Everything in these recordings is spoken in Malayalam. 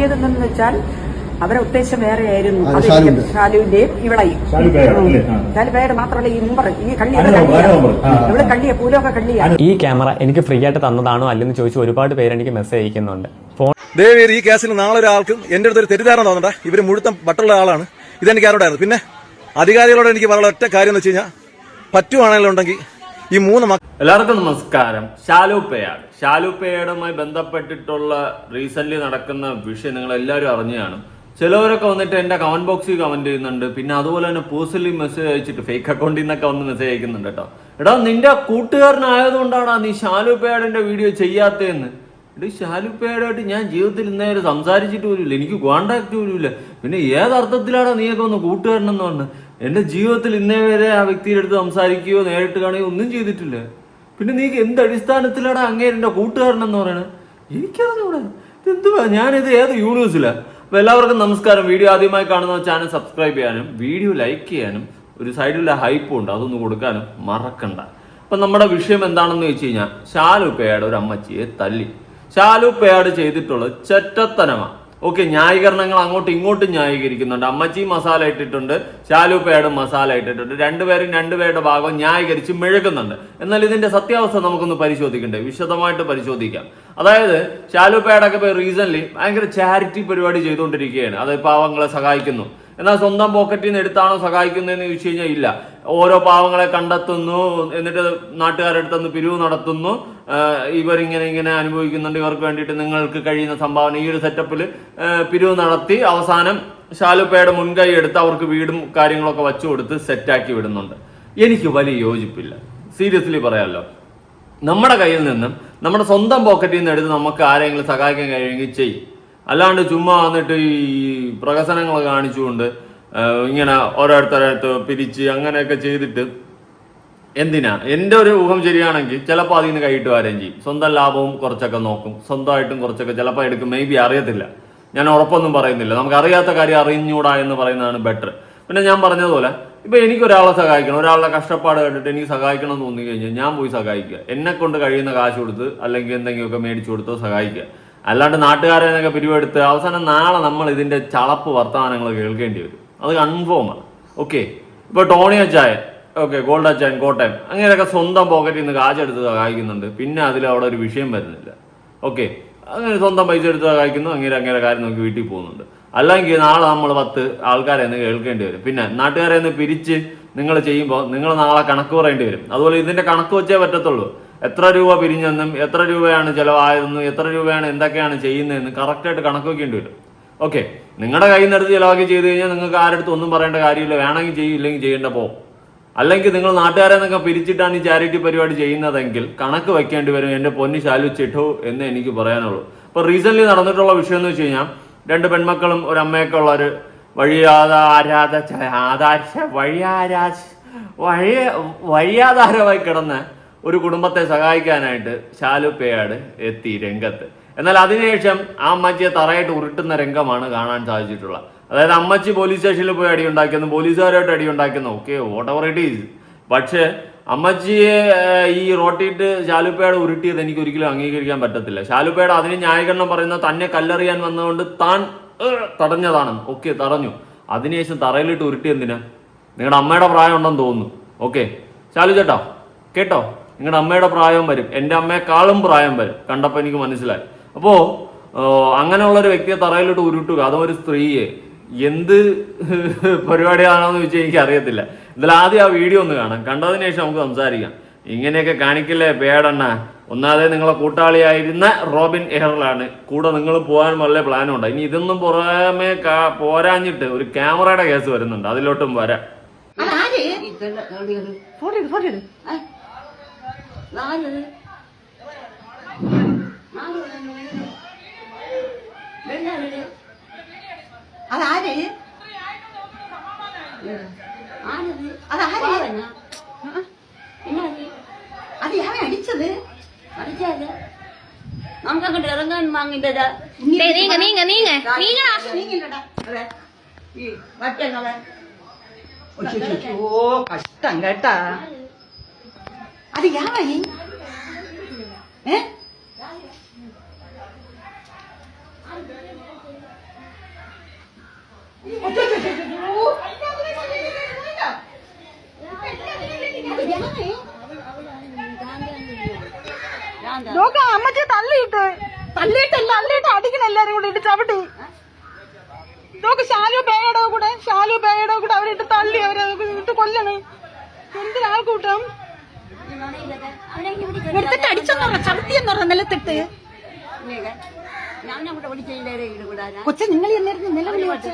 എന്ന് വെച്ചാൽ അവരെ ഉദ്ദേശം വേറെയായിരുന്നു. ഷാലുവിന്റെയും ഇവളെയും ഷാലുപേയുടെ മാത്രമല്ല ഈ മുമ്പർ ഈ കള്ളിയുടെ കള്ളിയെ പൂലൊക്കെ കള്ളിയാണ്. ഈ ക്യാമറ എനിക്ക് ഫ്രീ ആയിട്ട് തന്നതാണോ അല്ലെന്ന് ചോദിച്ച് ഒരുപാട് പേര് എനിക്ക് മെസ്സേജ് അയക്കുന്നുണ്ട്. ദയവേറി ഈ കേസിൽ നാളെ ഒരാൾക്കും എന്റെ അടുത്തൊരു തെറ്റിദ്ധാരണ തോന്നണ്ട. ഇവര് മുഴുത്ത ബട്ടുള്ള ആളാണ്. ഇതെനിക്ക് ആരോടായിരുന്നു. പിന്നെ അധികാരികളോട് എനിക്ക് പറയാനുള്ള ഒറ്റ കാര്യം എന്ന് വെച്ച് കഴിഞ്ഞാൽ പറ്റുവാണെങ്കിലുണ്ടെങ്കിൽ ഈ എല്ലാവർക്കും നമസ്കാരം. ഷാലുപ്പേയുമായി ബന്ധപ്പെട്ടിട്ടുള്ള റീസെന്റ് നടക്കുന്ന വിഷയം നിങ്ങൾ എല്ലാവരും അറിഞ്ഞാണ്. ചിലവരൊക്കെ വന്നിട്ട് എന്റെ കമന്റ് ബോക്സിൽ കമന്റ് ചെയ്യുന്നുണ്ട്. പിന്നെ അതുപോലെ തന്നെ പേഴ്സണലി മെസ്സേജ് അയച്ചിട്ട് ഫേക്ക് അക്കൗണ്ടിൽ നിന്നൊക്കെ വന്ന് മെസ്സേജ് അയക്കുന്നുണ്ട് കേട്ടോ. എടാ നിന്റെ കൂട്ടുകാരനായതുകൊണ്ടാണ് നീ ഷാലുപ്പേയുടെ വീഡിയോ ചെയ്യാത്തതെന്ന്. ഷാലുപ്പേടായിട്ട് ഞാൻ ജീവിതത്തിൽ ഇന്നേരെ സംസാരിച്ചിട്ട് പോലുമില്ല, എനിക്ക് കോണ്ടാക്ട് പോലുമില്ല. പിന്നെ ഏതർത്ഥത്തിലാണ് നീയൊക്കെ ഒന്ന് കൂട്ടുകാരനെന്ന് പറഞ്ഞത്? എന്റെ ജീവിതത്തിൽ ഇന്നേ വരെ ആ വ്യക്തിയുടെ അടുത്ത് സംസാരിക്കുകയോ നേരിട്ട് കാണുകയോ ഒന്നും ചെയ്തിട്ടില്ല. പിന്നെ നീ എന്ത് അടിസ്ഥാനത്തിലാണ് അങ്ങേരെ കൂട്ടുകാരനെന്ന് പറയണത്? എനിക്കറിഞ്ഞൂടെ ഇതെന്തുവാ, ഞാനിത് ഏത് യൂണിവേഴ്സിലാണ്? അപ്പൊ എല്ലാവർക്കും നമസ്കാരം. വീഡിയോ ആദ്യമായി കാണുന്ന ചാനൽ സബ്സ്ക്രൈബ് ചെയ്യാനും വീഡിയോ ലൈക്ക് ചെയ്യാനും ഒരു സൈഡിലെ ഹൈപ്പും ഉണ്ട്, അതൊന്ന് കൊടുക്കാനും മറക്കണ്ട. അപ്പൊ നമ്മുടെ വിഷയം എന്താണെന്ന് വെച്ച് കഴിഞ്ഞാൽ ഷാലുപ്പേയുടെ ഒരു അമ്മച്ചിയെ തല്ലി. ഷാലുപ്പേട് ചെയ്തിട്ടുള്ളത് ചെറ്റത്തനമാണ്. ഓക്കെ, ന്യായീകരണങ്ങൾ അങ്ങോട്ടും ഇങ്ങോട്ടും ന്യായീകരിക്കുന്നുണ്ട്. അമ്മച്ചി മസാല ഇട്ടിട്ടുണ്ട്, ഷാലുപ്പേടും മസാല ഇട്ടിട്ടുണ്ട്. രണ്ടുപേരുടെ ഭാഗം ന്യായീകരിച്ച് മെഴുകുന്നുണ്ട്. എന്നാൽ ഇതിന്റെ സത്യാവസ്ഥ നമുക്കൊന്ന് പരിശോധിക്കണ്ടേ? വിശദമായിട്ട് പരിശോധിക്കാം. അതായത് ഷാലുപ്പേടൊക്കെ ഇപ്പോൾ റീസെന്റ് ഭയങ്കര ചാരിറ്റി പരിപാടി ചെയ്തുകൊണ്ടിരിക്കുകയാണ്. അത് പാവങ്ങളെ സഹായിക്കുന്നു. എന്നാൽ സ്വന്തം പോക്കറ്റിൽ നിന്ന് എടുത്താണോ സഹായിക്കുന്നതെന്ന് ചോദിച്ചു കഴിഞ്ഞാൽ ഇല്ല. ഓരോ പാവങ്ങളെ കണ്ടെത്തുന്നു, എന്നിട്ട് നാട്ടുകാരുടെ അടുത്തുനിന്ന് പിരിവ് നടത്തുന്നു. ഇവരിങ്ങനെ അനുഭവിക്കുന്നുണ്ട്, ഇവർക്ക് വേണ്ടിയിട്ട് നിങ്ങൾക്ക് കഴിയുന്ന സംഭാവന, ഈ ഒരു സെറ്റപ്പിൽ പിരിവ് നടത്തി അവസാനം ഷാലുപ്പയുടെ മുൻകൈ എടുത്ത് അവർക്ക് വീടും കാര്യങ്ങളൊക്കെ വച്ചു കൊടുത്ത് സെറ്റാക്കി വിടുന്നുണ്ട്. എനിക്ക് വലിയ യോജിപ്പില്ല, സീരിയസ്ലി പറയാമല്ലോ. നമ്മുടെ കയ്യിൽ നിന്നും നമ്മുടെ സ്വന്തം പോക്കറ്റിൽ നിന്ന് എടുത്ത് നമുക്ക് ആരെങ്കിലും സഹായിക്കാൻ കഴിയുമെങ്കിൽ ചെയ്യും. അല്ലാണ്ട് ചുമ്മാ വന്നിട്ട് ഈ പ്രഹസനങ്ങൾ കാണിച്ചുകൊണ്ട് ഇങ്ങനെ ഓരോരുത്തരടുത്ത് പിരിച്ച് അങ്ങനെയൊക്കെ ചെയ്തിട്ട് എന്തിനാ? എൻ്റെ ഒരു ഊഹം ശരിയാണെങ്കിൽ ചിലപ്പോൾ അതിൽ നിന്ന് കൈയിട്ട് വരെയും ചെയ്യും. സ്വന്തം ലാഭവും കുറച്ചൊക്കെ നോക്കും, സ്വന്തമായിട്ടും കുറച്ചൊക്കെ ചിലപ്പോൾ എടുക്കും. മേ ബി, അറിയത്തില്ല, ഞാൻ ഉറപ്പൊന്നും പറയുന്നില്ല. നമുക്ക് അറിയാത്ത കാര്യം അറിഞ്ഞൂടാ എന്ന് പറയുന്നതാണ് ബെറ്റർ. പിന്നെ ഞാൻ പറഞ്ഞതുപോലെ ഇപ്പൊ എനിക്ക് ഒരാളെ സഹായിക്കണം, ഒരാളുടെ കഷ്ടപ്പാട് കണ്ടിട്ട് എനിക്ക് സഹായിക്കണം എന്ന് തോന്നി കഴിഞ്ഞാൽ ഞാൻ പോയി സഹായിക്കുക. എന്നെ കൊണ്ട് കഴിയുന്ന കാശ് കൊടുത്ത് അല്ലെങ്കിൽ എന്തെങ്കിലുമൊക്കെ മേടിച്ചു കൊടുത്തോ സഹായിക്കുക. അല്ലാണ്ട് നാട്ടുകാരെ എന്നൊക്കെ പിരിവെടുത്ത് അവസാനം നാളെ നമ്മൾ ഇതിന്റെ ചളപ്പ് വർത്തമാനങ്ങൾ കേൾക്കേണ്ടി വരും. അത് കൺഫേമാണ്. ഓക്കെ, ഇപ്പൊ ടോണി അച്ചായൻ, ഓക്കെ, ഗോൾഡ് അച്ചായൻ കോട്ടയം, അങ്ങനെയൊക്കെ സ്വന്തം പോക്കറ്റിൽ നിന്ന് കാശെടുത്ത് സഹായിക്കുന്നുണ്ട്. പിന്നെ അതിൽ അവിടെ ഒരു വിഷയം വരുന്നില്ല. ഓക്കെ, അങ്ങനെ സ്വന്തം പൈസ എടുത്ത് സഹായിക്കുന്നു, അങ്ങനെ കാര്യം നോക്കി വീട്ടിൽ പോകുന്നുണ്ട്. അല്ലെങ്കിൽ നാളെ നമ്മൾ 10 ആൾക്കാരെ നിന്ന് കേൾക്കേണ്ടി വരും. പിന്നെ നാട്ടുകാരെ നിന്ന് പിരിച്ച് നിങ്ങൾ ചെയ്യുമ്പോൾ നിങ്ങൾ നാളെ കണക്ക് പറയേണ്ടി വരും. അതുപോലെ ഇതിന്റെ കണക്ക് വെച്ചേ പറ്റത്തുള്ളൂ. എത്ര രൂപ പിരിഞ്ഞെന്നും എത്ര രൂപയാണ് ചിലവായതെന്നും എത്ര രൂപയാണ് എന്തൊക്കെയാണ് ചെയ്യുന്നതെന്ന് കറക്റ്റായിട്ട് കണക്ക് വെക്കേണ്ടി വരും. ഓക്കെ, നിങ്ങളുടെ കയ്യിൽ നിന്ന് എടുത്ത് ചിലവാക്കി ചെയ്ത് കഴിഞ്ഞാൽ നിങ്ങൾക്ക് ആരടുത്ത് ഒന്നും പറയേണ്ട കാര്യമില്ല. വേണമെങ്കിൽ ചെയ്യും, ഇല്ലെങ്കിൽ ചെയ്യേണ്ട പോകും. അല്ലെങ്കിൽ നിങ്ങൾ നാട്ടുകാരെ നിന്നൊക്കെ പിരിച്ചിട്ടാണ് ഈ ചാരിറ്റി പരിപാടി ചെയ്യുന്നതെങ്കിൽ കണക്ക് വെക്കേണ്ടി വരും. എൻ്റെ പൊന്നി ഷാലു ചിട്ടു എന്ന് എനിക്ക് പറയാനുള്ളൂ. ഇപ്പൊ റീസെന്റ് നടന്നിട്ടുള്ള വിഷയം എന്ന് വെച്ച് കഴിഞ്ഞാൽ 2 പെൺമക്കളും ഒരു അമ്മയൊക്കെ ഉള്ള ഒരു വഴിയാധാരമായി കിടന്ന ഒരു കുടുംബത്തെ സഹായിക്കാനായിട്ട് ഷാലുപ്പേട് എത്തി രംഗത്ത്. എന്നാൽ അതിനുശേഷം ആ അമ്മച്ചിയെ തറയായിട്ട് ഉരുട്ടുന്ന രംഗമാണ് കാണാൻ സാധിച്ചിട്ടുള്ളത്. അതായത് അമ്മച്ചി പോലീസ് സ്റ്റേഷനിൽ പോയി അടിയുണ്ടാക്കുന്നു, പോലീസുകാരായിട്ട് അടിയുണ്ടാക്കുന്നു, okay, whatever it is. പക്ഷേ അമ്മച്ചിയെ ഈ റോട്ടിയിട്ട് ഷാലുപ്പേട് ഉരുട്ടിയത് എനിക്ക് ഒരിക്കലും അംഗീകരിക്കാൻ പറ്റത്തില്ല. ഷാലുപ്പേട് അതിന് ന്യായീകരണം പറയുന്നത് തന്നെ കല്ലെറിയാൻ വന്നതുകൊണ്ട് താൻ തടഞ്ഞതാണ്. ഓക്കെ, തടഞ്ഞു. അതിനുശേഷം തറയിലിട്ട് ഉരുട്ടി എന്തിനാ? നിങ്ങളുടെ അമ്മയുടെ പ്രായം ഉണ്ടെന്ന് തോന്നുന്നു. ഓക്കെ, ഷാലു ചേട്ടാ കേട്ടോ, നിങ്ങളുടെ അമ്മയുടെ പ്രായം വരും, എൻ്റെ അമ്മയെക്കാളും പ്രായം വരും, കണ്ടപ്പോൾ എനിക്ക് മനസ്സിലായി. അപ്പോൾ അങ്ങനെയുള്ളൊരു വ്യക്തിയെ തറയിലിട്ട് ഉരുട്ടുക, അതും ഒരു സ്ത്രീയെ, എന്ത് പരിപാടിയാണോന്ന് ചോദിച്ചാൽ എനിക്ക് അറിയത്തില്ല. ഇതിൽ ആദ്യം ആ വീഡിയോ ഒന്ന് കാണാം, കണ്ടതിന് ശേഷം നമുക്ക് സംസാരിക്കാം. ഇങ്ങനെയൊക്കെ കാണിക്കില്ലേ പേടെണ്ണ? ഒന്നാമതെ നിങ്ങളെ കൂട്ടാളിയായിരുന്ന റോബിൻ എഹറിലാണ് കൂടെ നിങ്ങൾ പോകാൻ വളരെ പ്ലാനും ഉണ്ട്. ഇനി ഇതൊന്നും പുറമേ പോരാഞ്ഞിട്ട് ഒരു ക്യാമറയുടെ കേസ് വരുന്നുണ്ട്, അതിലോട്ടും വരാം. അടിച്ചത് നമുക്ക് അങ്ങോട്ട് ഇറങ്ങാൻ വാങ്ങില്ലടാ. കഷ്ടം കേട്ടാ. അത് യാവായി എല്ലാരും കൂടെ ഇട്ട് ചവിട്ടി. നോക്ക് ഷാലു പേയുടെ കൂടെ അവരിട്ട് തള്ളി, അവരെ ഇട്ട് കൊല്ലണ്. എന്തിനാൾക്കൂട്ടം എടുത്തിട്ട് അടിച്ചെന്ന് പറഞ്ഞ, ചവിട്ടിയെന്ന് പറഞ്ഞ നിലത്തിട്ട്. കൊച്ചു നിങ്ങൾ എന്നായിരുന്നു നിലവിളി വെച്ച്?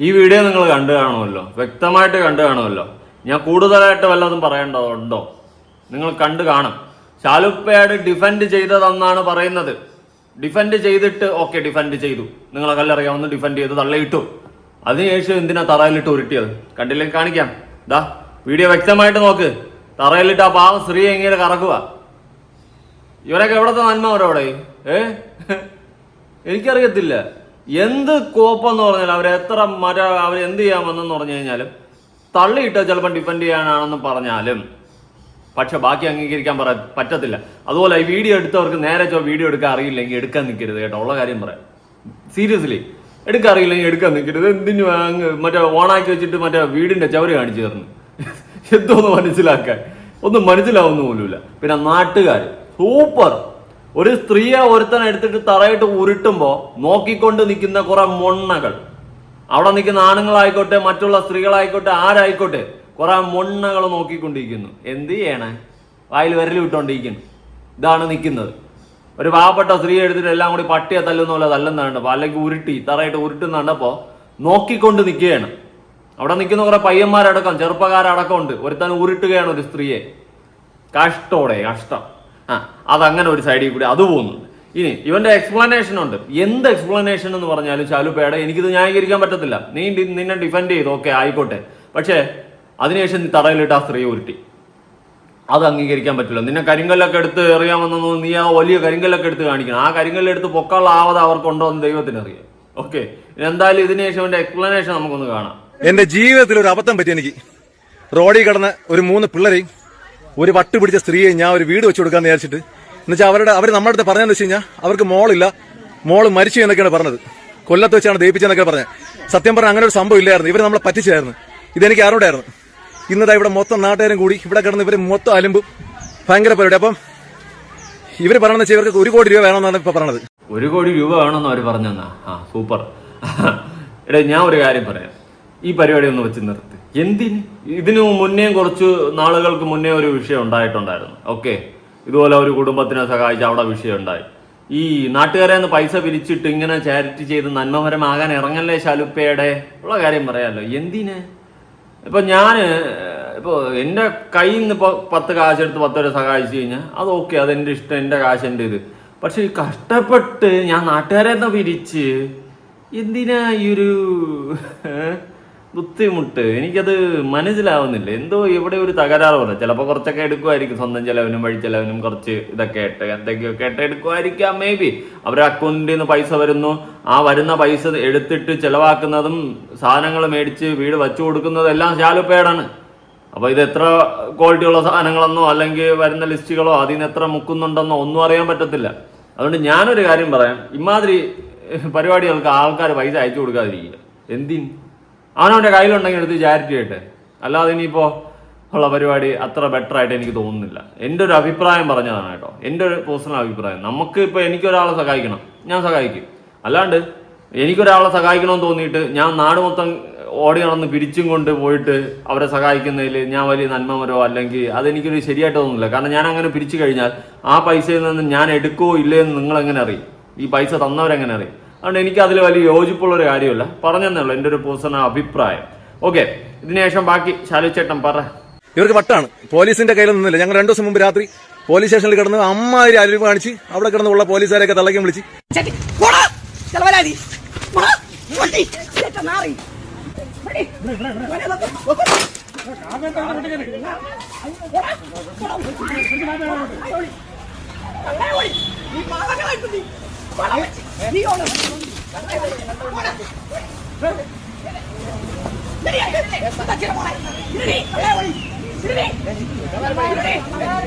ഈ വീഡിയോ നിങ്ങൾ കണ്ടു കാണുമല്ലോ, വ്യക്തമായിട്ട് കണ്ടു കാണുമല്ലോ. ഞാൻ കൂടുതലായിട്ട് വല്ലതും പറയേണ്ടതുണ്ടോ? നിങ്ങൾ കണ്ടു കാണും. ശാലുപ്പേട് ഡിഫെൻഡ് ചെയ്തതെന്നാണ് പറയുന്നത്. ഡിഫെൻഡ് ചെയ്തിട്ട് ഓക്കെ, ഡിഫെൻഡ് ചെയ്തു, നിങ്ങളെ കല്ലറിയാവുന്ന ഡിഫെൻഡ് ചെയ്ത് തള്ളിയിട്ടു. അതിനുശേഷം എന്തിനാ തറയിലിട്ട് ഉരുട്ടിയത്? കണ്ടില്ലെങ്കിൽ കാണിക്കാം. ദാ വീഡിയോ വ്യക്തമായിട്ട് നോക്ക്. തറയിലിട്ട് ആ പാവ സ്ത്രീ എങ്ങനെ കറക്കുക. ഇവരൊക്കെ എവിടത്തെ നന്മ അവരവിടെ? എനിക്കറിയത്തില്ല എന്ത് കോപ്പെന്ന് പറഞ്ഞാൽ അവരെത്ര അവരെന്ത് ചെയ്യാൻ വന്നെന്ന് പറഞ്ഞു കഴിഞ്ഞാലും തള്ളിയിട്ട് ചിലപ്പോൾ ഡിഫെൻഡ് ചെയ്യാനാണെന്ന് പറഞ്ഞാലും പക്ഷെ ബാക്കി അംഗീകരിക്കാൻ പറ്റത്തില്ല. അതുപോലെ ഈ വീഡിയോ എടുത്തവർക്ക് നേരെ വീഡിയോ എടുക്കാൻ അറിയില്ലെങ്കിൽ എടുക്കാൻ നിൽക്കരുത് കേട്ടോ. ഉള്ള കാര്യം പറയാം, സീരിയസ്ലി. എടുക്കാൻ അറിയില്ലെങ്കിൽ എടുക്കാൻ നിൽക്കരുത്. എന്തിനു മറ്റേ ഓണാക്കി വെച്ചിട്ട് മറ്റേ വീടിന്റെ ചവര് കാണിച്ചു തരുന്നു. എന്തോന്ന് മനസ്സിലാക്കാൻ ഒന്നും മനസ്സിലാവുന്ന പോലുമില്ല. പിന്നെ നാട്ടുകാർ സൂപ്പർ. ഒരു സ്ത്രീയെ ഒരുത്തനെ എടുത്തിട്ട് തറയിട്ട് ഉരുട്ടുമ്പോ നോക്കിക്കൊണ്ട് നിൽക്കുന്ന കുറെ മൊണ്ണകൾ, അവിടെ നിൽക്കുന്ന ആണുങ്ങളായിക്കോട്ടെ മറ്റുള്ള സ്ത്രീകളായിക്കോട്ടെ ആരായിക്കോട്ടെ, കുറെ മൊണ്ണകൾ നോക്കിക്കൊണ്ടിരിക്കുന്നു. എന്ത് ചെയ്യണേ? വായിൽ വിരൽ വിട്ടോണ്ടിരിക്കുന്നു. ഇതാണ് നിൽക്കുന്നത്. ഒരു പാവപ്പെട്ട സ്ത്രീയെ എടുത്തിട്ട് എല്ലാം കൂടി പട്ടിയെ തല്ലുന്ന പോലെ തല്ലുന്നുണ്ടപ്പോ, അല്ലെങ്കിൽ ഉരുട്ടി തറയിട്ട് ഉരുട്ടുന്നുണ്ടപ്പോ നോക്കിക്കൊണ്ട് നിൽക്കുകയാണ്. അവിടെ നിൽക്കുന്ന കുറെ പയ്യന്മാരടക്കം ചെറുപ്പക്കാരടക്കം ഉണ്ട്. ഒരുത്തൻ ഉരുട്ടുകയാണ് ഒരു സ്ത്രീയെ. കഷ്ടോടെ കഷ്ടം. അതങ്ങനെ ഒരു സൈഡിൽ കൂടി അത് പോകുന്നുണ്ട്. ഇനി ഇവന്റെ എക്സ്പ്ലനേഷൻ ഉണ്ട്. എന്ത് എക്സ്പ്ലനേഷൻ എന്ന് പറഞ്ഞാലും ശാലുപ്പേടെ എനിക്കിത് ന്യായീകരിക്കാൻ പറ്റത്തില്ല. നിന്നെ ഡിഫെൻഡ് ചെയ്തു, ഓക്കെ ആയിക്കോട്ടെ. പക്ഷേ അതിനുശേഷം നീ തറയിലിട്ട് ആ സ്ത്രീയെ ഉരുട്ടി, അത് അംഗീകരിക്കാൻ പറ്റില്ല. നിന്നെ കരിങ്കല്ലൊക്കെ എടുത്ത് എറിയാമെന്നു നീ ആ വലിയ കരിങ്കല്ലൊക്കെ എടുത്ത് കാണിക്കണം. ആ കരിങ്കല്ലെടുത്ത് പൊക്കാനുള്ള ആവത അവർക്കുണ്ടോ എന്ന് ദൈവത്തിന് അറിയാം. ഓക്കെ, എന്തായാലും ഇതിനുശേഷം എന്റെ എക്സ്പ്ലനേഷൻ നമുക്കൊന്ന് കാണാം. എന്റെ ജീവിതത്തിൽ ഒരു അബദ്ധം പറ്റി. എനിക്ക് റോഡിൽ കിടന്ന ഒരു 3 പിള്ളേരെയും ഒരു വട്ട് പിടിച്ച സ്ത്രീയെ ഞാൻ ഒരു വീട് വെച്ചു കൊടുക്കാന്ന് വിചാരിച്ചിട്ട്, എന്നുവെച്ചാൽ അവർ നമ്മുടെ അടുത്ത് പറഞ്ഞതെന്ന് വെച്ച് കഴിഞ്ഞാൽ അവർക്ക് മോളില്ല, മോള് മരിച്ചു എന്നൊക്കെയാണ് പറഞ്ഞത്. കൊല്ലത്ത് വെച്ചാണ് ദയിപ്പിച്ചെന്നൊക്കെ പറഞ്ഞത്. സത്യം പറഞ്ഞാൽ അങ്ങനെ ഒരു സംഭവം ഇല്ലായിരുന്നു. ഇവർ നമ്മളെ പറ്റിച്ചായിരുന്നു. ഇതെനിക്ക് അറിവുണ്ടായിരുന്നു. ഇന്നതാ ഇവിടെ മൊത്തം നാട്ടുകാരും കൂടി ഇവിടെ കിടന്ന് ഇവർ മൊത്തം അലുമ്പും ഭയങ്കര പരിപാടി. അപ്പം ഇവർ പറയണെന്ന് വെച്ചാൽ ഇവർക്ക് 1 കോടി രൂപ വേണമെന്നാണ് ഇപ്പൊ പറഞ്ഞത്. 1 കോടി രൂപ വേണമെന്ന് അവർ പറഞ്ഞെന്നാ? സൂപ്പർ. എടേ, ഞാൻ ഒരു കാര്യം പറയാം. ഈ പരിപാടി ഒന്ന് വെച്ച് നിർത്തി. എന്തിന്? ഇതിനു മുന്നേ കുറച്ച് നാളുകൾക്ക് മുന്നേ ഒരു വിഷയം ഉണ്ടായിട്ടുണ്ടായിരുന്നു. ഓക്കെ, ഇതുപോലെ ഒരു കുടുംബത്തിനെ സഹായിച്ച് അവിടെ വിഷയം ഉണ്ടായി. ഈ നാട്ടുകാരെ നിന്ന് പൈസ പിരിച്ചിട്ട് ഇങ്ങനെ ചാരിറ്റി ചെയ്ത് നന്മപരമാകാൻ ഇറങ്ങല്ലേ ശാലുപ്പയുടെ? ഉള്ള കാര്യം പറയാമല്ലോ. എന്തിന്? ഇപ്പൊ ഇപ്പൊ എന്റെ കയ്യിൽ നിന്ന് ഇപ്പൊ 10 കാശെടുത്ത് 10 പേരെ സഹായിച്ചു കഴിഞ്ഞാൽ അത് ഓക്കെ, അതെന്റെ ഇഷ്ടം, എന്റെ കാശ് എൻ്റെ ഇത്. പക്ഷെ ഈ കഷ്ടപ്പെട്ട് ഞാൻ നാട്ടുകാരെ നിന്ന് പിരിച്ച് എന്തിനാ ഈ ഒരു ബുദ്ധിമുട്ട്? എനിക്കത് മനസ്സിലാവുന്നില്ല. എന്തോ ഇവിടെ ഒരു തകരാറ് പോലെ. ചിലപ്പോൾ കുറച്ചൊക്കെ എടുക്കുമായിരിക്കും, സ്വന്തം ചെലവിനും വഴി ചെലവിനും കുറച്ച് ഇതൊക്കെ ഇട്ട് എന്തൊക്കെയൊക്കെ ഇട്ട് എടുക്കുമായിരിക്കാം. മേ ബി അവരുടെ അക്കൗണ്ടിൽ നിന്ന് പൈസ വരുന്നു, ആ വരുന്ന പൈസ എടുത്തിട്ട് ചെലവാക്കുന്നതും സാധനങ്ങൾ മേടിച്ച് വീട് വച്ചു കൊടുക്കുന്നതെല്ലാം ശാലുപ്പേടാണ്. അപ്പൊ ഇത് എത്ര ക്വാളിറ്റി ഉള്ള സാധനങ്ങളെന്നോ അല്ലെങ്കിൽ വരുന്ന ലിസ്റ്റുകളോ അതിൽ നിന്ന് എത്ര മുക്കുന്നുണ്ടെന്നോ ഒന്നും അറിയാൻ പറ്റത്തില്ല. അതുകൊണ്ട് ഞാനൊരു കാര്യം പറയാം, ഇമാതിരി പരിപാടികൾക്ക് ആൾക്കാർ പൈസ അയച്ചു കൊടുക്കാതിരിക്കുക. എന്തിന്? അവനവൻ്റെ കയ്യിലുണ്ടെങ്കിൽ എടുത്ത് ചാരിറ്റി ആയിട്ട്. അല്ലാതെ ഇനിയിപ്പോൾ ഉള്ള പരിപാടി അത്ര ബെറ്റർ ആയിട്ട് എനിക്ക് തോന്നുന്നില്ല. എൻ്റെ ഒരു അഭിപ്രായം പറഞ്ഞതാണ് കേട്ടോ, എൻ്റെ ഒരു പേഴ്സണൽ അഭിപ്രായം. നമുക്ക് ഇപ്പോൾ എനിക്കൊരാളെ സഹായിക്കണം, ഞാൻ സഹായിക്കും. അല്ലാണ്ട് എനിക്കൊരാളെ സഹായിക്കണമെന്ന് തോന്നിയിട്ട് ഞാൻ നാട് മൊത്തം ഓടി നടന്ന് പിരിച്ചും കൊണ്ട് പോയിട്ട് അവരെ സഹായിക്കുന്നതിൽ ഞാൻ വലിയ നന്മമരോ അല്ലെങ്കിൽ അതെനിക്കൊരു ശരിയായിട്ട് തോന്നുന്നില്ല. കാരണം ഞാൻ അങ്ങനെ പിരിച്ചു കഴിഞ്ഞാൽ ആ പൈസയിൽ നിന്ന് ഞാൻ എടുക്കുമോ ഇല്ലയെന്ന് നിങ്ങളെങ്ങനെ അറിയും? ഈ പൈസ തന്നവരെങ്ങനെ അറിയും? അതുകൊണ്ട് എനിക്ക് അതിൽ വലിയ യോജിപ്പുള്ളൊരു കാര്യമല്ല, പറഞ്ഞതേ ഉള്ളൂ എൻ്റെ ഒരു പേഴ്സണൽ അഭിപ്രായം. ഓക്കെ, ഇതിനുശേഷം ബാക്കി ശാലു ചേട്ടൻ പറ. ഇവർക്ക് വട്ടാണ്, പോലീസിന്റെ കയ്യിൽ നിന്നില്ല. ഞങ്ങൾ 2 ദിവസം മുമ്പ് രാത്രി പോലീസ് സ്റ്റേഷനിൽ കിടന്ന് അമ്മാതിരി അരിവ് കാണിച്ച് അവിടെ കിടന്നുള്ള പോലീസുകാരെയൊക്കെ തള്ളക്കും വിളിച്ച്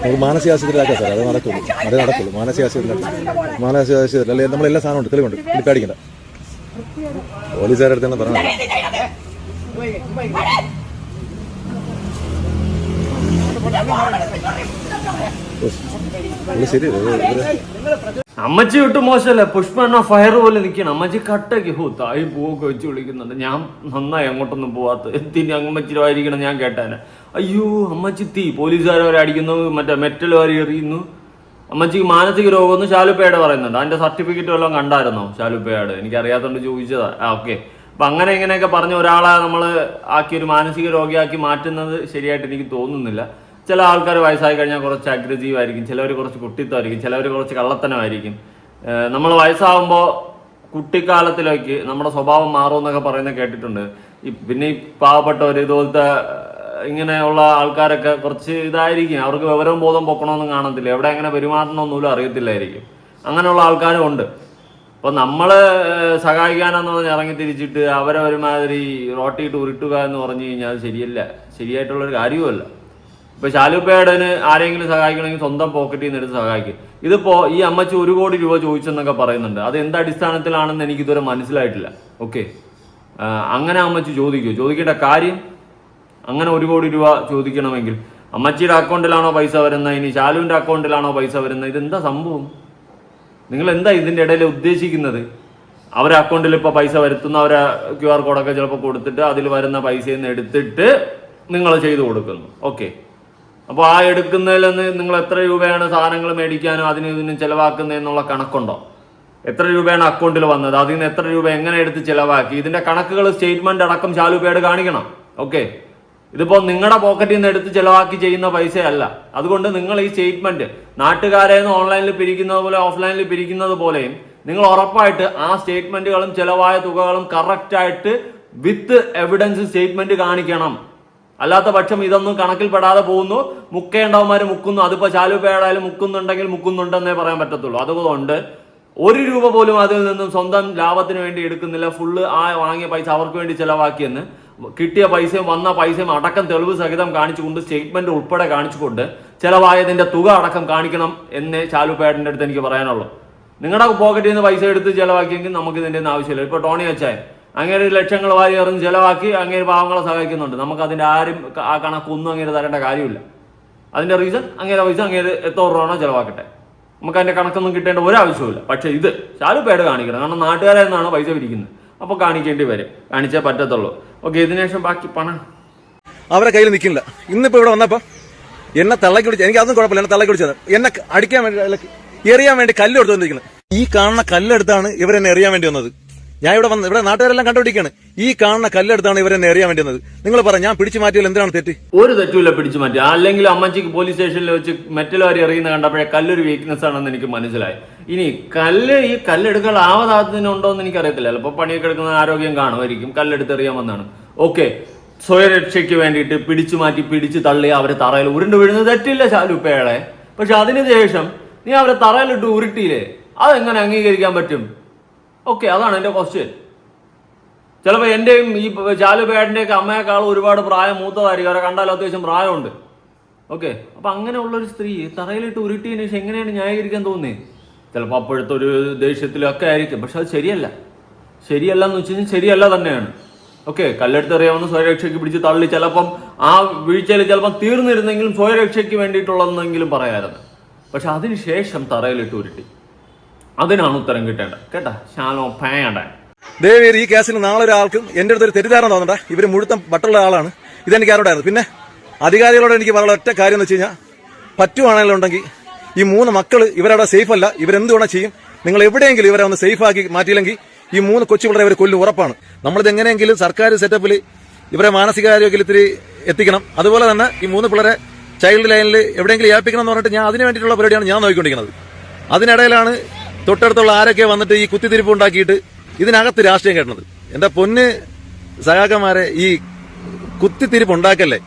നമുക്ക് മാനസികാശുപത്രിയിലാക്കാം സാർ. അത് നടക്കുള്ളൂ. മാനസികാശുപത്രി അല്ലെ നമ്മളെല്ലാ സാധനം ഉണ്ട്, തെളിവുണ്ട്, പേടിക്കണ്ട. പോലീസുകാരുടെ അടുത്ത് തന്നെ പറഞ്ഞു ശരി. അമ്മച്ചി വിട്ട് മോശമല്ല, പുഷ്പ എന്ന ഫയർ പോലെ നിൽക്കണം. അമ്മച്ചി കട്ടയ്ക്ക് തായി പൂവൊക്കെ വെച്ച് വിളിക്കുന്നുണ്ട്. ഞാൻ നന്നായി അങ്ങോട്ടൊന്നും പോവാത്ത എന്തിന് അമ്മച്ചിരായിരിക്കണം ഞാൻ കേട്ടാന്. അയ്യോ അമ്മച്ചി തീ, പോലീസുകാരെ അടിക്കുന്നു, മറ്റേ മെറ്റൽ വാരി എറിയുന്നു. അമ്മച്ചിക്ക് മാനസിക രോഗമെന്ന് ശാലുപ്പേട് പറയുന്നുണ്ട്. അതിന്റെ സർട്ടിഫിക്കറ്റ് വല്ലതും കണ്ടായിരുന്നോ ശാലുപ്പേട്? എനിക്കറിയാത്തോണ്ട് ചോദിച്ചതാ. ഓക്കെ, അപ്പൊ അങ്ങനെ ഇങ്ങനെയൊക്കെ പറഞ്ഞ ഒരാളെ നമ്മൾ ആക്കി ഒരു മാനസിക രോഗിയാക്കി മാറ്റുന്നത് ശരിയായിട്ട് എനിക്ക് തോന്നുന്നില്ല. ചില ആൾക്കാർ വയസ്സായി കഴിഞ്ഞാൽ കുറച്ച് അഗ്രസീവ് ആയിരിക്കും, ചിലവർ കുറച്ച് കുട്ടിത്തമായിരിക്കും, ചിലവർ കുറച്ച് കള്ളത്തനമായിരിക്കും. നമ്മൾ വയസ്സാകുമ്പോൾ കുട്ടിക്കാലത്തിലേക്ക് നമ്മുടെ സ്വഭാവം മാറുമെന്നൊക്കെ പറയുന്നത് കേട്ടിട്ടുണ്ട്. പിന്നെ ഈ പാവപ്പെട്ടവർ ഇതുപോലത്തെ ഇങ്ങനെയുള്ള ആൾക്കാരൊക്കെ കുറച്ച് ഇതായിരിക്കും, അവർക്ക് വിവരവും ബോധം പൊക്കണമെന്നും കാണത്തില്ല, എവിടെ എങ്ങനെ പെരുമാറണമെന്നൊന്നും അറിയത്തില്ലായിരിക്കും. അങ്ങനെയുള്ള ആൾക്കാരും ഉണ്ട്. അപ്പോൾ നമ്മൾ സഹായിക്കാനെന്ന് പറഞ്ഞ് ഇറങ്ങി തിരിച്ചിട്ട് അവരെ ഒരുമാതിരി റോട്ടിയിട്ട് ഉരുട്ടുക എന്ന് പറഞ്ഞു കഴിഞ്ഞാൽ അത് ശരിയല്ല, ശരിയായിട്ടുള്ളൊരു കാര്യവുമല്ല. ഇപ്പൊ ശാലുപ്പേടന് ആരെങ്കിലും സഹായിക്കണമെങ്കിൽ സ്വന്തം പോക്കറ്റിൽ നിന്ന് എടുത്ത് സഹായിക്കും. ഇതിപ്പോ ഈ അമ്മച്ചി 1 കോടി രൂപ ചോദിച്ചെന്നൊക്കെ പറയുന്നുണ്ട്. അത് എന്ത് അടിസ്ഥാനത്തിലാണെന്ന് എനിക്ക് ഇതുവരെ മനസ്സിലായിട്ടില്ല. ഓക്കെ, അങ്ങനെ അമ്മച്ചി ചോദിക്കേണ്ട കാര്യം? അങ്ങനെ 1 കോടി രൂപ ചോദിക്കണമെങ്കിൽ അമ്മച്ചിയുടെ അക്കൗണ്ടിലാണോ പൈസ വരുന്നത്, ഇനി ശാലുവിന്റെ അക്കൗണ്ടിലാണോ പൈസ വരുന്നത്? ഇതെന്താ സംഭവം? നിങ്ങൾ എന്താ ഇതിന്റെ ഇടയിൽ ഉദ്ദേശിക്കുന്നത്? അവരെ അക്കൗണ്ടിൽ ഇപ്പൊ പൈസ വരുത്തുന്ന അവരെ QR കോഡൊക്കെ ചിലപ്പോൾ കൊടുത്തിട്ട് അതിൽ വരുന്ന പൈസയിൽ നിന്ന് എടുത്തിട്ട് നിങ്ങൾ ചെയ്തു കൊടുക്കുന്നു. ഓക്കെ, അപ്പോൾ ആ എടുക്കുന്നതിൽ നിന്ന് നിങ്ങൾ എത്ര രൂപയാണ് സാധനങ്ങൾ മേടിക്കാനും അതിനും ഇതിനും ചിലവാക്കുന്നതെന്നുള്ള കണക്കുണ്ടോ? എത്ര രൂപയാണ് അക്കൗണ്ടിൽ വന്നത്, അതിൽ നിന്ന് എത്ര രൂപ എങ്ങനെ എടുത്ത് ചിലവാക്കി, ഇതിന്റെ കണക്കുകൾ സ്റ്റേറ്റ്മെന്റ് അടക്കം ശാലുപ്പേട് കാണിക്കണം. ഓക്കെ, ഇതിപ്പോൾ നിങ്ങളുടെ പോക്കറ്റിൽ നിന്ന് എടുത്ത് ചിലവാക്കി ചെയ്യുന്ന പൈസയല്ല. അതുകൊണ്ട് നിങ്ങൾ ഈ സ്റ്റേറ്റ്മെന്റ് നാട്ടുകാരെ നിന്ന് ഓൺലൈനിൽ പിരിക്കുന്നത് പോലെ ഓഫ്ലൈനിൽ പിരിക്കുന്നത് പോലെയും നിങ്ങൾ ഉറപ്പായിട്ട് ആ സ്റ്റേറ്റ്മെന്റുകളും ചിലവായ തുകകളും കറക്റ്റായിട്ട് വിത്ത് എവിഡൻസ് സ്റ്റേറ്റ്മെന്റ് കാണിക്കണം. അല്ലാത്ത പക്ഷം ഇതൊന്നും കണക്കിൽപ്പെടാതെ പോകുന്നു, മുക്കേണ്ടവന്മാർ മുക്കുന്നു. അതിപ്പോൾ ശാലുപ്പേടായാലും മുക്കുന്നുണ്ടെങ്കിൽ മുക്കുന്നുണ്ടെന്നേ പറയാൻ പറ്റത്തുള്ളൂ. അതുകൊണ്ട് 1 രൂപ പോലും അതിൽ നിന്നും സ്വന്തം ലാഭത്തിന് വേണ്ടി എടുക്കുന്നില്ല. ഫുള്ള് ആ വാങ്ങിയ പൈസ അവർക്ക് വേണ്ടി ചിലവാക്കിയെന്ന് കിട്ടിയ പൈസയും വന്ന പൈസയും അടക്കം തെളിവ് സഹിതം കാണിച്ചുകൊണ്ട് സ്റ്റേറ്റ്മെന്റ് ഉൾപ്പെടെ കാണിച്ചുകൊണ്ട് ചിലവായതിന്റെ തുക അടക്കം കാണിക്കണം എന്നേ ശാലുപ്പേടിന്റെ അടുത്ത് എനിക്ക് പറയാനുള്ളൂ. നിങ്ങളുടെ പോക്കറ്റിൽ നിന്ന് പൈസ എടുത്ത് ചിലവാക്കിയെങ്കിൽ നമുക്ക് ഇതിന്റെ ഒന്നും ആവശ്യമില്ല. ഇപ്പോൾ ടോണി അച്ചായൻ അങ്ങനെ ലക്ഷങ്ങൾ വാരി എറിഞ്ഞ് ചിലവാക്കി അങ്ങനെ പാവങ്ങളെ സഹായിക്കുന്നുണ്ട്. നമുക്ക് അതിന്റെ ആരും ആ കണക്കൊന്നും അങ്ങനെ തരേണ്ട കാര്യമില്ല. അതിന്റെ റീസൺ അങ്ങനെ പൈസ അങ്ങനെ എത്ര രൂപയാണോ ചിലവാക്കട്ടെ, നമുക്ക് അതിന്റെ കണക്കൊന്നും കിട്ടേണ്ട ഒരാവശ്യമില്ല. പക്ഷെ ഇത് ശാലുപ്പേട് കാണിക്കണം, കാരണം നാട്ടുകാരെ നിന്നാണ് പൈസ പിരിക്കുന്നത്. അപ്പോൾ കാണിക്കേണ്ടി വരും, കാണിച്ചേ പറ്റത്തുള്ളൂ. ഓക്കെ, ഇതിനുശേഷം ബാക്കി പണം അവരെ കയ്യിൽ നിൽക്കില്ല. ഇന്നിപ്പോ ഇവിടെ വന്നപ്പോ എന്നെ തള്ളക്കി പിടിച്ചു, എനിക്ക് അതൊന്നും കുഴപ്പമില്ല, എന്നെ തള്ളക്കി പിടിച്ചത് എന്നെ അടിക്കാൻ വേണ്ടി എറിയാൻ വേണ്ടി കല്ല് എടുത്തുകൊണ്ടിരിക്കുന്നത്. ഈ കാണുന്ന കല്ലെടുത്താണ് ഇവരെന്നെ എറിയാൻ വേണ്ടി വന്നത്. ഞാൻ ഇവിടെ നാട്ടുകാരെല്ലാം കണ്ടുപിടിക്കുകയാണ്. ഈ കാണുന്ന കല്ലെടുത്താണ് ഇവരെന്നെ എറിയാൻ വേണ്ടി വന്നത്. നിങ്ങൾ പറ, ഞാൻ പിടിച്ചു മാറ്റിയാൽ എന്തിനാണ് തെറ്റ്? ഒരു തെറ്റുമില്ല പിടിച്ചു മാറ്റി. അല്ലെങ്കിൽ അമ്മച്ചിക്ക് പോലീസ് സ്റ്റേഷനിൽ വെച്ച് മെറ്റൽ വാരി എറിയുന്ന കണ്ടപ്പോഴേ കല്ലൊരു വീക്ക്നെസ് ആണെന്ന് എനിക്ക് മനസ്സിലായി. ഇനി ഈ കല്ലെടുക്കാൻ ആവതാത്തിനുണ്ടോ എന്ന് എനിക്കറിയത്തില്ല. ചിലപ്പോൾ പണിയൊക്കെ എടുക്കുന്ന ആരോഗ്യം കാണുമായിരിക്കും, കല്ലെടുത്ത് എറിയാമെന്നാണ്. ഓക്കെ, സ്വയരക്ഷയ്ക്ക് വേണ്ടിയിട്ട് പിടിച്ചു മാറ്റി പിടിച്ചു തള്ളി അവരെ തറയിൽ ഉരുണ്ട് വീഴുന്നത് തെറ്റില്ല ശാലുപ്പേളെ. പക്ഷെ അതിനുശേഷം നീ അവരെ തറയിലിട്ട് ഉരുട്ടിയില്ലേ, അതെങ്ങനെ അംഗീകരിക്കാൻ പറ്റും? ഓക്കെ, അതാണ് എൻ്റെ ക്വസ്റ്റ്യൻ. ചിലപ്പോൾ എൻ്റെയും ഈ ശാലുപ്പേടിൻ്റെയൊക്കെ അമ്മയെക്കാളും ഒരുപാട് പ്രായം മൂത്തതായിരിക്കും, അവരെ കണ്ടാലും അത്യാവശ്യം പ്രായമുണ്ട്. ഓക്കെ, അപ്പം അങ്ങനെയുള്ളൊരു സ്ത്രീ തറയിലിട്ട് ഉരുട്ടിയതിന് ശേഷം എങ്ങനെയാണ് ന്യായീകരിക്കാൻ തോന്നുന്നത്? ചിലപ്പോൾ അപ്പോഴത്തെ ഒരു ദേഷ്യത്തിലൊക്കെ ആയിരിക്കും. പക്ഷെ അത് ശരിയല്ല എന്ന് വെച്ച് കഴിഞ്ഞാൽ ശരിയല്ല തന്നെയാണ്. ഓക്കെ, കല്ലെടുത്തെറിയാവുന്ന സ്വയരക്ഷയ്ക്ക് പിടിച്ച് തള്ളി ചിലപ്പം ആ വീഴ്ചയിൽ ചിലപ്പം തീർന്നിരുന്നെങ്കിലും സ്വയരക്ഷയ്ക്ക് വേണ്ടിയിട്ടുള്ളതെന്നെങ്കിലും പറയാമായിരുന്നു. പക്ഷെ അതിനുശേഷം തറയിലിട്ട് ഉരുട്ടി, അതിനാണ് ഉത്തരം കിട്ടേണ്ടത്. കേട്ടാ ശാലോ പേണ്ട. ദേവേർ, ഈ കേസിൽ നാളെ ഒരാൾക്ക് എന്റെ അടുത്തൊരു തെറ്റിദ്ധാരണ തോന്നണ്ട. ഇവര് മുഴുത്ത പട്ടുള്ള ആളാണ്, ഇതെനിക്ക് ആരോടായിരുന്നു. പിന്നെ അധികാരികളോട് എനിക്ക് പറയാനുള്ള ഒറ്റ കാര്യം എന്ന് വെച്ച് കഴിഞ്ഞാൽ, പറ്റുവാണെങ്കിലുണ്ടെങ്കിൽ ഈ 3 മക്കള് ഇവരവിടെ സേഫ് അല്ല, ഇവരെന്ത് വേണം ചെയ്യും. നിങ്ങൾ എവിടെയെങ്കിലും ഇവരെ ഒന്ന് സേഫ് ആക്കി മാറ്റിയില്ലെങ്കിൽ ഈ 3 കൊച്ചു പിള്ളേരെ അവർ കൊല്ലും ഉറപ്പാണ്. നമ്മളിത് എങ്ങനെയെങ്കിലും സർക്കാർ സെറ്റപ്പിൽ ഇവരെ മാനസികാരോഗ്യത്തിൽ ഇത്തിരി എത്തിക്കണം. അതുപോലെ തന്നെ ഈ 3 പിള്ളേരെ ചൈൽഡ് ലൈനിൽ എവിടെയെങ്കിലും ഏൽപ്പിക്കണം എന്ന് പറഞ്ഞിട്ട് അതിന് വേണ്ടിയിട്ടുള്ള പരിപാടിയാണ് ഞാൻ നോക്കിക്കൊണ്ടിരിക്കുന്നത്. അതിനിടയിലാണ് തൊട്ടടുത്തുള്ള ആരൊക്കെ വന്നിട്ട് ഈ കുത്തിത്തിരിപ്പ് ഉണ്ടാക്കിയിട്ട് ഇതിനകത്ത് രാഷ്ട്രീയം കേട്ടത്. എന്റെ പൊന്ന് സഹാക്കന്മാരെ, ഈ കുത്തിത്തിരിപ്പ് ഉണ്ടാക്കല്ലേ.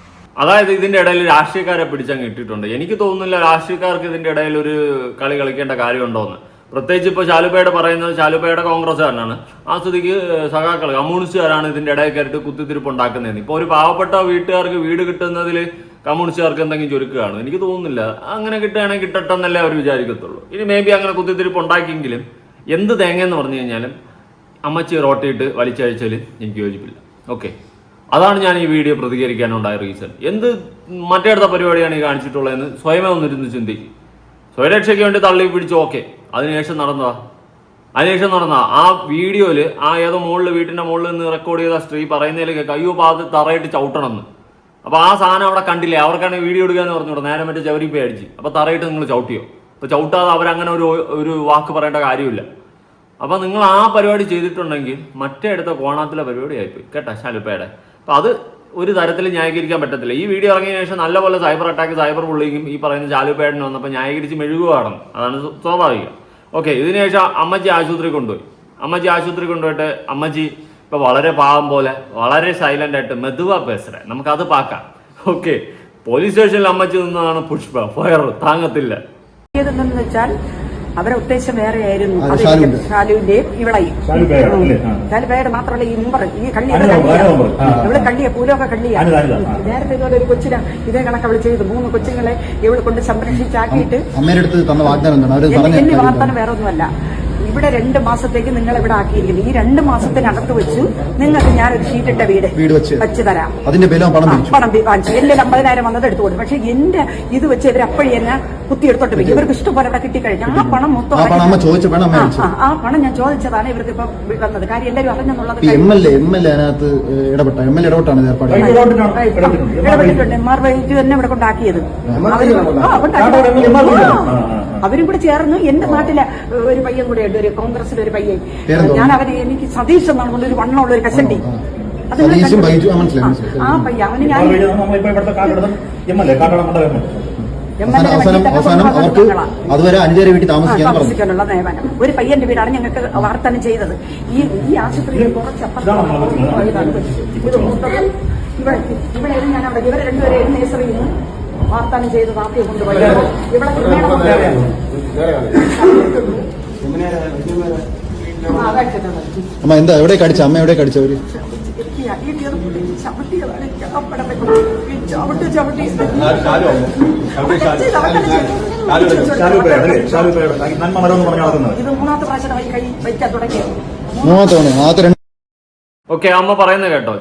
അതായത് ഇതിന്റെ ഇടയിൽ രാഷ്ട്രീയക്കാരെ പിടിച്ചങ്ങ് ഇട്ടിട്ടുണ്ട്. എനിക്ക് തോന്നുന്നില്ല രാഷ്ട്രീയക്കാർക്ക് ഇതിന്റെ ഇടയിൽ ഒരു കളി കളിക്കേണ്ട കാര്യമുണ്ടോന്ന്. പ്രത്യേകിച്ച് ഇപ്പൊ ശാലുപേടെ പറയുന്നത് ശാലുപേടെ കോൺഗ്രസ്സുകാരനാണ്. ആ സ്ഥിതിക്ക് സഖാക്കൾ കമ്മ്യൂണിസ്റ്റുകാരാണ് ഇതിന്റെ ഇടയിൽ കയറിയിട്ട് കുത്തിത്തിരിപ്പ് ഉണ്ടാക്കുന്നതെന്ന്. ഇപ്പൊ ഒരു പാവപ്പെട്ട വീട്ടുകാർക്ക് വീട് കിട്ടുന്നതിൽ കമ്മ്യൂണിസ്റ്റുകാർക്ക് എന്തെങ്കിലും ചുരുക്കുകയാണ്. എനിക്ക് തോന്നുന്നില്ല. അങ്ങനെ കിട്ടുകയാണെങ്കിൽ കിട്ടട്ടെ എന്നല്ലേ അവർ വിചാരിക്കത്തുള്ളൂ. ഇനി മേ ബി അങ്ങനെ കുത്തിത്തിരിപ്പ് ഉണ്ടാക്കിയെങ്കിലും എന്ത് തേങ്ങയെന്ന് പറഞ്ഞു കഴിഞ്ഞാലും അമ്മച്ചി റോട്ടിയിട്ട് വലിച്ചഴിച്ചാൽ എനിക്ക് യോജിപ്പില്ല. ഓക്കെ, അതാണ് ഞാൻ ഈ വീഡിയോ പ്രതികരിക്കാനുണ്ടായ റീസൺ. എന്ത് മറ്റേടുത്ത പരിപാടിയാണ് ഈ കാണിച്ചിട്ടുള്ളതെന്ന് സ്വയമേ ഒന്നിരുന്ന് ചിന്തിക്കും. സ്വയരക്ഷയ്ക്ക് വേണ്ടി തള്ളി പിടിച്ചു, ഓക്കെ. അതിനുശേഷം നടന്നതാ ആ വീഡിയോയില് ആ ഏതോ വീട്ടിന്റെ മുകളിൽ നിന്ന് റെക്കോർഡ് ചെയ്ത സ്ത്രീ പറയുന്നതിലേക്ക് കയ്യോ പാത് തറയിട്ട് ചവിട്ടണമെന്ന്. അപ്പൊ ആ സാധനം അവിടെ കണ്ടില്ലേ? അവർക്കാണെങ്കിൽ വീഡിയോ എടുക്കാന്ന് പറഞ്ഞോട്ടെ, നേരെ മറ്റേ ചവരിപ്പേ അടിച്ച്. അപ്പൊ തറയിട്ട് നിങ്ങൾ ചവിട്ടിയോ? അപ്പൊ ചവിട്ടാതെ അവരങ്ങനെ ഒരു വാക്ക് പറയേണ്ട കാര്യമില്ല. അപ്പൊ നിങ്ങൾ ആ പരിപാടി ചെയ്തിട്ടുണ്ടെങ്കിൽ മറ്റേ അടുത്ത കോണാത്തിലെ പരിപാടി ആയിപ്പോയി കേട്ടാ ശാലുപ്പയുടെ. അപ്പൊ അത് ഒരു തരത്തിൽ ന്യായീകരിക്കാൻ പറ്റത്തില്ല. ഈ വീഡിയോ ഇറങ്ങിയതിനു ശേഷം നല്ലപോലെ സൈബർ അറ്റാക്ക്, സൈബർ ബുള്ളിങ്ങും ഈ പറയുന്ന ശാലുപ്പേടന് വന്നപ്പോൾ ന്യായീകരിച്ച് മെഴുകുകയാണ്. അതാണ് സ്വാഭാവികം. ഓക്കെ, ഇതിനുശേഷം അമ്മച്ചി ആശുപത്രി കൊണ്ടുപോയിട്ട് അമ്മച്ചി ഇപ്പൊ വളരെ പാവം പോലെ വളരെ സൈലന്റ് ആയിട്ട് മെതുവാ പേസറേ, നമുക്കത് പാക്കാം. ഓക്കെ, പോലീസ് സ്റ്റേഷനിൽ അമ്മച്ചി നിന്നതാണ് പുഷ്പ ഫയർ താങ്ങത്തില്ല. വെച്ചാൽ അവരെ ഉദ്ദേശം വേറെ ആയിരുന്നു. ഷാലുവിന്റെയും ഇവളെയും ശാലുപേയുടെ മാത്രമല്ല ഈ മുമ്പ് ഈ കള്ളി ഇവള് കള്ളിയ പൂലൊക്കെ കള്ളിയാ. നേരത്തെ ഇതുപോലെ ഒരു കൊച്ചിനെ ഇതേ കണക്ക് അവള് ചെയ്തു. 3 കൊച്ചുങ്ങളെ ഇവള് കൊണ്ട് സംരക്ഷിച്ചാക്കിയിട്ട് എന്നെ വാർത്താനം വേറെ ഒന്നുമല്ല. ഇവിടെ 2 മാസത്തേക്ക് നിങ്ങൾ ഇവിടെ ആക്കിയിരിക്കുന്നു. ഈ 2 മാസത്തിനകത്ത് വെച്ച് നിങ്ങൾക്ക് ഞാനൊരു ഷീറ്റിട്ട വീട് വെച്ച് തരാം. പണം വാങ്ങിച്ചു എന്റെ 50,000 വന്നത് എടുത്തു കൊടുക്കും. പക്ഷെ എന്റെ ഇത് വെച്ച് ഇവർ അപ്പോഴേ എന്നെ കുത്തിയെടുത്തോട്ട് പോയി. ഇവർക്ക് ഇഷ്ടംപോലെ അവിടെ കിട്ടിക്കഴിഞ്ഞാൽ ആ പണം മൊത്തം ആ പണം ഞാൻ ചോദിച്ചതാണ് ഇവർക്ക് ഇപ്പൊ വന്നത്. കാര്യം എല്ലാവരും അറിഞ്ഞെന്നുള്ളത് ഇടപെട്ടിട്ടുണ്ട്. എംആർ വൈദ്യു തന്നെ ഇവിടെ കൊണ്ടാക്കിയത്. അവരും കൂടെ ചേർന്ന് എന്റെ നാട്ടിലെ ഒരു പയ്യൻ കൂടെ ഉണ്ട്, ഒരു കോൺഗ്രസിലെ ഒരു പയ്യൻ. ഞാൻ അവര് എനിക്ക് സതീഷ് എന്നാണ് കൊണ്ട് ഒരു വണ്ണമുള്ള ഒരു കഷണ്ടി. ആ പയ്യ അവന് ഞാൻ താമസിക്കാനുള്ള നിയമനം. ഒരു പയ്യന്റെ വീടാണ് ഞങ്ങൾക്ക് വാർത്തനം ചെയ്തത്. ഈ ആശുപത്രിയിൽ കുറച്ചപ്പുറം ഇവിടെ ഞാൻ അവിടെ ഇവരെ 2 പേരെയും നേഴ്സറിയിൽ നിന്ന് വാർത്തനം ചെയ്ത് നാട്ടിൽ കൊണ്ടുപോയി ഇവിടെ അമ്മ എന്താ എവിടെ കടിച്ച അമ്മ എവിടെ കടിച്ചവര് ഓക്കെ, അമ്മ പറയുന്നത് കേട്ടോ,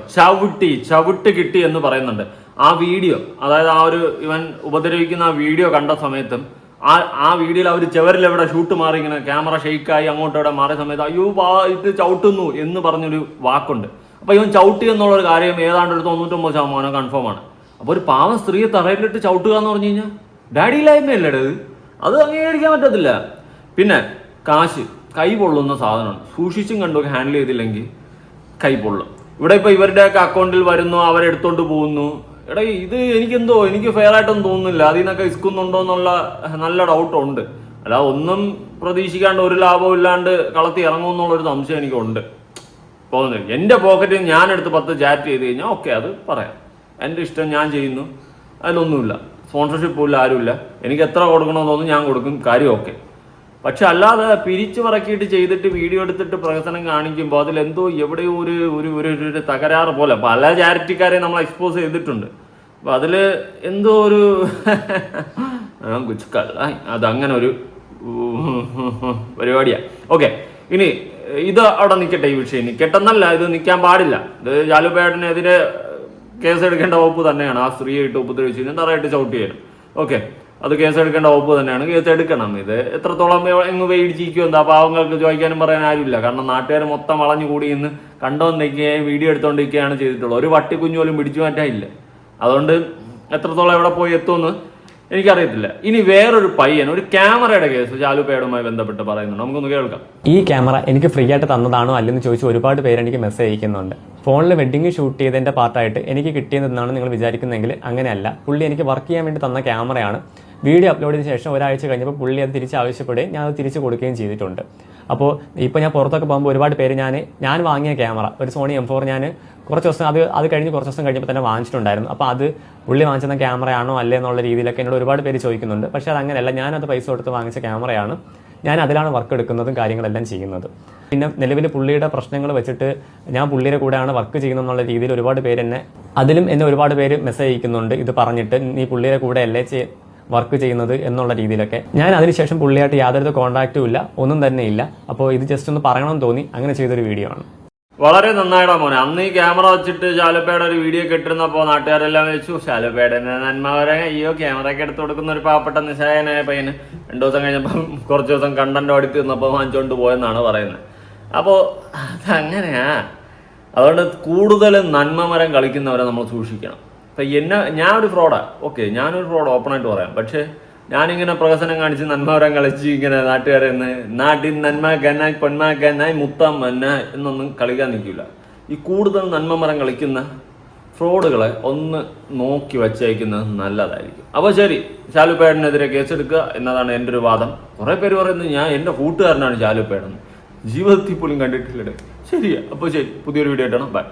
ചവിട്ട് കിട്ടി എന്ന് പറയുന്നുണ്ട്. ആ വീഡിയോ, അതായത് ആ ഒരു ഇവൻ ഉപദ്രവിക്കുന്ന ആ വീഡിയോ കണ്ട സമയത്തും ആ വീഡിയോയിൽ അവർ ചെവരിലെവിടെ ഷൂട്ട് മാറി ഇങ്ങനെ ക്യാമറ ഷെയ്ക്കായി അങ്ങോട്ട് ഇവിടെ മാറിയ സമയത്ത് അയ്യോ ഇത് ചവിട്ടുന്നു എന്ന് പറഞ്ഞൊരു വാക്കുണ്ട്. അപ്പൊ ഇവൻ ചവിട്ടി എന്നുള്ളൊരു കാര്യം ഏതാണ്ട് ഒരു 99% കൺഫേം ആണ്. അപ്പൊ ഒരു പാവം സ്ത്രീയെ തറയിലിട്ട് ചവിട്ടുക എന്ന് പറഞ്ഞു കഴിഞ്ഞാൽ ഡാഡി ഇല്ലായ്മയല്ലേ അത് അംഗീകരിക്കാൻ പറ്റത്തില്ല. പിന്നെ കാശ് കൈ പൊള്ളുന്ന സാധനമാണ്. സൂക്ഷിച്ചും കണ്ടൊക്കെ ഹാൻഡിൽ ചെയ്തില്ലെങ്കിൽ കൈ പൊള്ളും. ഇവിടെ ഇപ്പൊ ഇവരുടെയൊക്കെ അക്കൗണ്ടിൽ വരുന്നു, അവരെടുത്തോണ്ട് പോകുന്നു. എടാ എനിക്ക് ഫെയർ ആയിട്ടൊന്നും തോന്നുന്നില്ല. അതിൽ നിന്നൊക്കെ ഇസ്കുന്നുണ്ടോ എന്നുള്ള നല്ല ഡൗട്ടുണ്ട്. അല്ല ഒന്നും പ്രതീക്ഷിക്കാണ്ട് ഒരു ലാഭവും ഇല്ലാണ്ട് കളത്തി ഇറങ്ങുമെന്നുള്ളൊരു സംശയം എനിക്കുണ്ട്. പോകുന്നില്ല. എൻ്റെ പോക്കറ്റിൽ ഞാനെടുത്ത് 10 ചാറ്റ് ചെയ്ത് കഴിഞ്ഞാൽ ഓക്കെ, അത് പറയാം. എൻ്റെ ഇഷ്ടം, ഞാൻ ചെയ്യുന്നു, അതിലൊന്നുമില്ല. സ്പോൺസർഷിപ്പും ഇല്ല, ആരുമില്ല. എനിക്ക് എത്ര കൊടുക്കണമെന്ന് തോന്നുന്നു ഞാൻ കൊടുക്കും, കാര്യം ഓക്കെ. പക്ഷെ അല്ലാതെ പിരിച്ചു പറക്കിയിട്ട് ചെയ്തിട്ട് വീഡിയോ എടുത്തിട്ട് പ്രവർത്തനം കാണിക്കുമ്പോൾ അതിലെന്തോ എവിടെയോ ഒരു തകരാറ് പോലെ പല ചാരിറ്റിക്കാരെയും നമ്മൾ എക്സ്പോസ് ചെയ്തിട്ടുണ്ട്. അപ്പൊ അതില് എന്തോ ഒരു അതങ്ങനെ ഒരു പരിപാടിയാ. ഓക്കെ, ഇനി ഇത് അവിടെ നിൽക്കട്ടെ. ഈ വിഷയം നിൽക്കട്ടെന്നല്ല, ഇത് നിൽക്കാൻ പാടില്ല. ഇത് ശാലുപേടനെതിരെ കേസെടുക്കേണ്ട വകുപ്പ് തന്നെയാണ്. ആ സ്ത്രീയെ ഇട്ട് ഉപദ്രവിച്ചു തറയിട്ട് ചവിട്ടിയായിരുന്നു. ഓക്കെ, അത് കേസെടുക്കേണ്ട വകുപ്പ് തന്നെയാണ്. കേസെടുക്കണം. ഇത് എത്രത്തോളം എങ്ങ് പേടിച്ചിരിക്കും എന്താ പാവങ്ങൾക്ക് ചോദിക്കാനും പറയാൻ ആരുമില്ല. കാരണം നാട്ടുകാർ മൊത്തം വളഞ്ഞുകൂടി ഇന്ന് കണ്ടോണ്ടിരിക്കുകയും വീഡിയോ എടുത്തോണ്ടിരിക്കുകയാണ് ചെയ്തിട്ടുള്ളത്. ഒരു വട്ടിക്കുഞ്ഞു പോലും പിടിച്ചു മാറ്റാനില്ല. അതുകൊണ്ട് എത്രത്തോളം എവിടെ പോയി എത്തുമെന്ന് എനിക്കറിയത്തില്ല. ഇനി വേറൊരു പയ്യൻ ഒരു ക്യാമറയുടെ കേസ് ശാലുപേടുമായി ബന്ധപ്പെട്ട് പറയുന്നുണ്ട്, നമുക്കൊന്ന് കേൾക്കാം. ഈ ക്യാമറ എനിക്ക് ഫ്രീ ആയിട്ട് തന്നതാണോ അല്ലെന്ന് ചോദിച്ച് ഒരുപാട് പേര് എനിക്ക് മെസ്സേജ് അയക്കുന്നുണ്ട്. ഫോണിൽ വെഡിങ് ഷൂട്ട് ചെയ്തതിന്റെ പാർട്ടായിട്ട് എനിക്ക് കിട്ടിയതെന്നാണ് നിങ്ങൾ വിചാരിക്കുന്നതെങ്കിൽ അങ്ങനെയല്ല. പുള്ളി എനിക്ക് വർക്ക് ചെയ്യാൻ വേണ്ടി തന്ന ക്യാമറയാണ്. വീഡിയോ അപ്ലോഡ് ചെയ്ത ശേഷം ഒരാഴ്ച കഴിഞ്ഞപ്പോൾ പുള്ളി അത് തിരിച്ച് ആവശ്യപ്പെടുകയും ഞാൻ അത് തിരിച്ച് കൊടുക്കുകയും ചെയ്തിട്ടുണ്ട്. അപ്പോൾ ഇപ്പോൾ ഞാൻ പുറത്തൊക്കെ പോകുമ്പോൾ ഒരുപാട് പേര് ഞാൻ വാങ്ങിയ ക്യാമറ ഒരു സോണി M4 ഞാൻ കുറച്ച് ദിവസം അത് കഴിഞ്ഞ് കുറച്ച് ദിവസം കഴിഞ്ഞപ്പോൾ തന്നെ വാങ്ങിച്ചിട്ടുണ്ടായിരുന്നു. അപ്പോൾ അത് പുള്ളി വാങ്ങിച്ചെന്ന ക്യാമറയാണോ അല്ലേ എന്നുള്ള രീതിയിലൊക്കെ എന്നോട് ഒരുപാട് പേര് ചോദിക്കുന്നുണ്ട്. പക്ഷേ അത് അങ്ങനെയല്ല, ഞാനത് പൈസ കൊടുത്ത് വാങ്ങിച്ച ക്യാമറയാണ്. ഞാൻ അതിലാണ് വർക്ക് എടുക്കുന്നതും കാര്യങ്ങളെല്ലാം ചെയ്യുന്നത്. പിന്നെ നിലവിൽ പുള്ളിയുടെ പ്രശ്നങ്ങൾ വെച്ചിട്ട് ഞാൻ പുള്ളിയുടെ കൂടെയാണ് വർക്ക് ചെയ്യുന്നതെന്നുള്ള രീതിയിൽ ഒരുപാട് പേര് എന്നെ ഒരുപാട് പേര് മെസ്സേജ് അയക്കുന്നുണ്ട്. ഇത് പറഞ്ഞിട്ട് നീ പുള്ളിയുടെ കൂടെ അല്ലേ വർക്ക് ചെയ്യുന്നത് എന്നുള്ള രീതിയിലൊക്കെ. ഞാൻ അതിനുശേഷം പുള്ളിയായിട്ട് യാതൊരു കോൺടാക്റ്റും ഇല്ല, ഒന്നും തന്നെ ഇല്ല. അപ്പോൾ ഇത് ജസ്റ്റ് ഒന്ന് പറയണമെന്ന് തോന്നി അങ്ങനെ ചെയ്തൊരു വീഡിയോ ആണ്. വളരെ നന്നായിടാ മോനെ. അന്ന് ഈ ക്യാമറ വെച്ചിട്ട് ശാലുപ്പയുടെ ഒരു വീഡിയോ കെട്ടിരുന്നപ്പോൾ നാട്ടുകാരെല്ലാം വെച്ചു ശാലുപ്പയുടെ നന്മവരെ അയ്യോ ക്യാമറയൊക്കെ എടുത്ത് കൊടുക്കുന്ന ഒരു പാവപ്പെട്ട നിസ്സഹായനായ പയ്യന് 2 ദിവസം കഴിഞ്ഞപ്പം കുറച്ച് ദിവസം കണ്ടന്റ് ഓടിത്ത് നിന്നപ്പോൾ വാങ്ങിച്ചുകൊണ്ട് പോയെന്നാണ് പറയുന്നത്. അപ്പോൾ അതങ്ങനെയാ. അതുകൊണ്ട് കൂടുതൽ നന്മമരം കളിക്കുന്നവരെ നമ്മൾ സൂക്ഷിക്കണം. ഇപ്പം ഞാൻ ഒരു ഫ്രോഡാണ്, ഓക്കെ, ഞാനൊരു ഫ്രോഡ് ഓപ്പണായിട്ട് പറയാം. പക്ഷേ ഞാനിങ്ങനെ പ്രഹസനം കാണിച്ച് നന്മവരം കളിച്ച് ഇങ്ങനെ നാട്ടുകാരെ നാട്ടിൽ നന്മക്കാനായി പൊന്മാക്കാനായി മുത്തമ്മന്ന എന്നൊന്നും കളിക്കാൻ നിൽക്കില്ല. ഈ കൂടുതൽ നന്മമരം കളിക്കുന്ന ഫ്രോഡുകളെ ഒന്ന് നോക്കി വച്ചയക്കുന്നത് നല്ലതായിരിക്കും. അപ്പോൾ ശരി, ശാലുപ്പേടനെതിരെ കേസെടുക്കുക എന്നതാണ് എൻ്റെ ഒരു വാദം. കുറേ പേര് പറയുന്നത് എൻ്റെ കൂട്ടുകാരനാണ് ശാലുപ്പേടെന്ന്. ജീവിതത്തിൽ പോലും കണ്ടിട്ടില്ലേ. ശരിയാ. അപ്പോൾ ശരി, പുതിയൊരു വീഡിയോ ആയിട്ടാണ്. ബൈ.